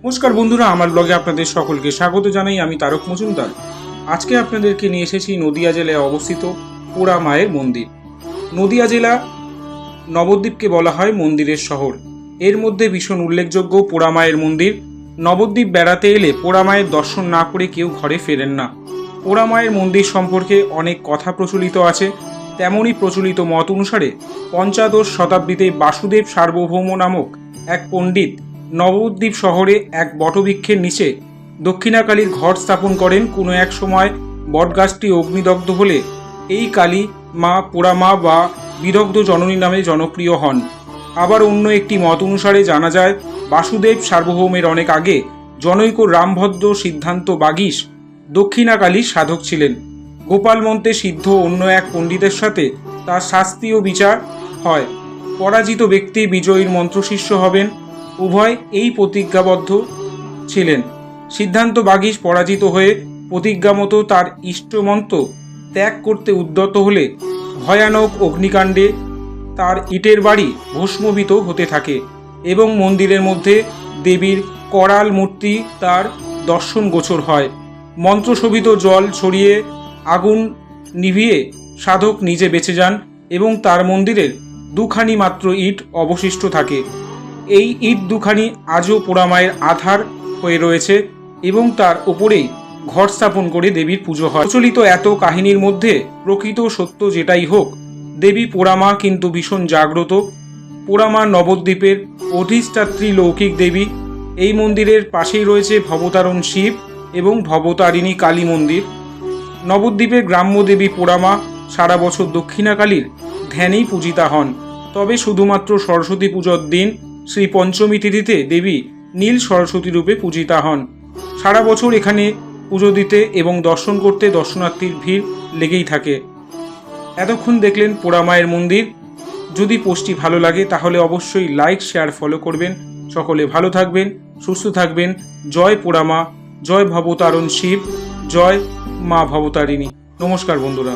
নমস্কার বন্ধুরা, আমার ব্লগে আপনাদের সকলকে স্বাগত জানাই। আমি তারক মজুমদার। আজকে আপনাদেরকে নিয়ে এসেছি নদিয়া জেলায় অবস্থিত পোড়া মায়ের মন্দির। নদিয়া জেলা নবদ্বীপকে বলা হয় মন্দিরের শহর। এর মধ্যে ভীষণ উল্লেখযোগ্য পোড়া মায়ের মন্দির। নবদ্বীপ বেড়াতে এলে পোড়া মায়ের দর্শন না করে কেউ ঘরে ফেরেন না। পোড়া মায়ের মন্দির সম্পর্কে অনেক কথা প্রচলিত আছে। তেমনই প্রচলিত মত অনুসারে পঞ্চদশ শতাব্দীতে বাসুদেব সার্বভৌম নামক এক পণ্ডিত নবদ্বীপ শহরে এক বটবৃক্ষের নিচে দক্ষিণাকালীর ঘট স্থাপন করেন। কোনো এক সময় বটগাছটি অগ্নিদগ্ধ হলে এই কালী মা পোড়া মা বা বিদগ্ধ জননী নামে জনপ্রিয় হন। আবার অন্য একটি মত অনুসারে জানা যায় বাসুদেব সার্বভৌমের অনেক আগে জনৈক রামভদ্র সিদ্ধান্ত বাগীশ দক্ষিণাকালীর সাধক ছিলেন। গোপাল মন্ত্রে সিদ্ধ অন্য এক পণ্ডিতের সাথে তার শাস্ত্রীয় বিচার হয়। পরাজিত ব্যক্তি বিজয়ীর মন্ত্রশিষ্য হবেন। উভয় এই প্রতিজ্ঞাবদ্ধ ছিলেন। সিদ্ধান্ত বাগীশ পরাজিত হয়ে প্রতিজ্ঞামতো তার ইষ্টমন্ত্র ত্যাগ করতে উদ্যত হলে ভয়ানক অগ্নিকাণ্ডে তার ইটের বাড়ি ভস্মীভূত হতে থাকে এবং মন্দিরের মধ্যে দেবীর করাল মূর্তি তার দর্শন গোচর হয়। মন্ত্রশোভিত জল ছড়িয়ে আগুন নিভিয়ে সাধক নিজে বেঁচে যান এবং তার মন্দিরের দুখানি মাত্র ইট অবশিষ্ট থাকে। এই ইট দুখানি আজও পোড়া মায়ের আধার হয়ে রয়েছে এবং তার উপরেই ঘট স্থাপন করে দেবীর পুজো হয়। প্রচলিত এত কাহিনীর মধ্যে প্রকৃত সত্য যেটাই হোক, দেবী পোড়া মা কিন্তু ভীষণ জাগ্রত। পোড়া মা নবদ্বীপের অধিষ্ঠাত্রী লৌকিক দেবী। এই মন্দিরের পাশেই রয়েছে ভবতারণ শিব এবং ভবতারিণী কালী মন্দির। নবদ্বীপের গ্রাম্য দেবী পোড়া মা সারা বছর দক্ষিণাকালীর ধ্যানেই পূজিতা হন। তবে শুধুমাত্র সরস্বতী পুজোর দিন শ্রী পঞ্চমী তিথিতে দেবী নীল সরস্বতী রূপে পূজিতা হন। সারা বছর এখানে পুজো দিতে এবং দর্শন করতে দর্শনার্থীর ভিড় লেগেই থাকে। এতক্ষণ দেখলেন পোড়া মায়ের মন্দির। যদি পোস্টটি ভালো লাগে তাহলে অবশ্যই লাইক, শেয়ার, ফলো করবেন। সকলে ভালো থাকবেন, সুস্থ থাকবেন। জয় পোড়া মা, জয় ভবতারণ শিব, জয় মা ভবতারিণী। নমস্কার বন্ধুরা।